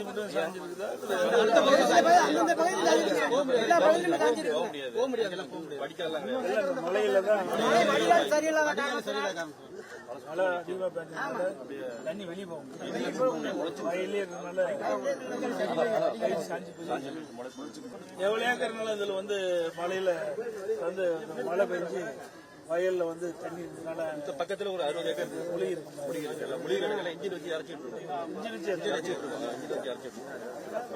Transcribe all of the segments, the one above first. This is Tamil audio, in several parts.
மட்டும் சாஞ்சிருக்குதா? மழையில தான் மழை அதிகமா பெஞ்சதுனால தண்ணி வெளியே போகும். வயலே இருக்கிறதுனால சாஞ்சி எவ்வளோ ஏக்கர்னால இதுல வந்து மழையில வந்து மழை பெஞ்சு வயல்ல வந்து தண்ணி இருந்ததுனால பக்கத்துல ஒரு 60 ஏக்கர் முழுகி இருக்கு. முழுகிறதுல இன்ஜின் வச்சு இறச்சிட்டு இருக்கோம்.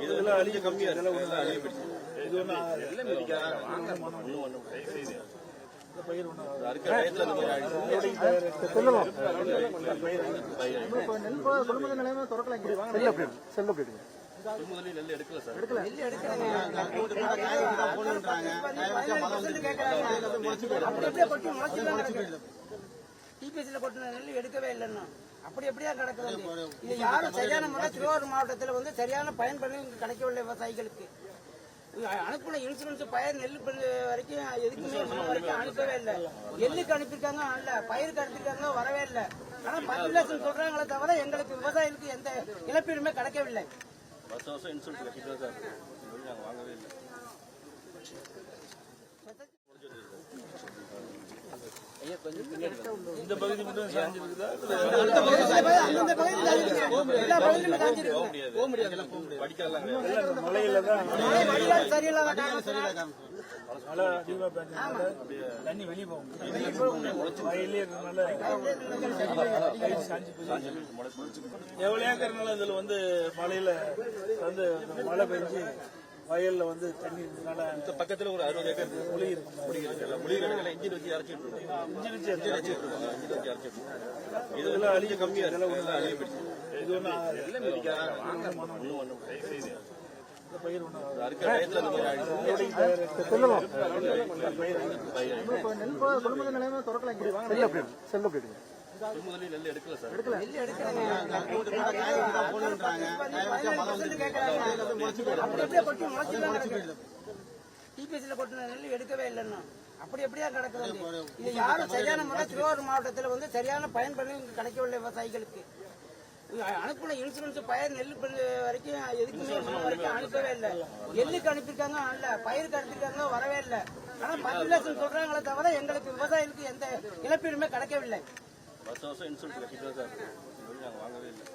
இதெல்லாம் அழிய கம்மியா இதெல்லாம் அழிய போயிடுச்சு. இது ஒண்ணு பயிர் ஒண்ணு முதலில் நெல் எடுக்கல சார். டிபிஎஸ்ல கொட்டின நெல் எடுக்கவே இல்லைன்னா அப்படி எப்படியா கிடக்குது. இது யாரும் சரியான முறை திருவாரூர் மாவட்டத்தில் வந்து சரியான பயன்படு கிடைக்கவில்லை விவசாயிகளுக்கு. அனுப்பின இன்சூரன்ஸ் பயிர் நெல் வரைக்கும் எதுக்குமே வரைக்கும் அனுப்பவே இல்லை. எள்ளுக்கு அனுப்பியிருக்காங்க, அல்ல பயிருக்கு அனுப்பியிருக்காங்க, வரவே இல்லை. ஆனா 10 லட்சம் சொல்றாங்களே தவிர எங்களுக்கு விவசாயிகளுக்கு எந்த இழப்பீடுமே கிடைக்கவில்லை. வருஷம் இன்சூரன்ஸ் கட்டிட்டு சார் நாங்கள் வாங்கவே இல்லை. இந்த பகுதி மட்டும் சாஞ்சிருக்குதா? மழையில தான் மழை அதிகமா பெஞ்சதுனால தண்ணி வெளியே போகும். வயலே இருக்கிறதுனால சாஞ்சி எவ்வளோ ஏக்கர்னால இதுல வந்து மழையில வந்து மழை பெஞ்சு வயல்ல வந்து தண்ணி இருந்ததுனால பக்கத்துல ஒரு 60 ஏக்கர் முழுகி இருக்கு. முழுகிறதுல இன்ஜின் வச்சு இறச்சிட்டு இருக்கோம். இன்ஜின் வச்சு இறச்சிட்டு இருக்கோம். இதெல்லாம் அழிய கம்மியா இதெல்லாம் அழிய போயிடுச்சு. இது ஒண்ணு பயிர் ஒண்ணு முதலில் நெல் எடுக்கல சார். டிபிஎஸ்ல கொட்டின நெல் எடுக்கவே இல்லைன்னா அப்படி எப்படியா கிடக்குது. இது யாரும் சரியான முறை திருவாரூர் மாவட்டத்தில் வந்து சரியான பயன்படு கிடைக்கவில்லை விவசாயிகளுக்கு. அனுப்பின இன்சூரன்ஸ் பயிர் நெல் வரைக்கும் எதுக்குமே வரைக்கும் அனுப்பவே இல்லை. எள்ளுக்கு அனுப்பியிருக்காங்க, அல்ல பயிருக்கு அனுப்பியிருக்காங்க, வரவே இல்லை. ஆனா 10 லட்சம் சொல்றாங்களே தவிர எங்களுக்கு விவசாயிகளுக்கு எந்த இழப்பீடுமே கிடைக்கவில்லை. வருஷம் இன்சூரன்ஸ் கட்டிட்டு சார் நாங்கள் வாங்கவே இல்லை.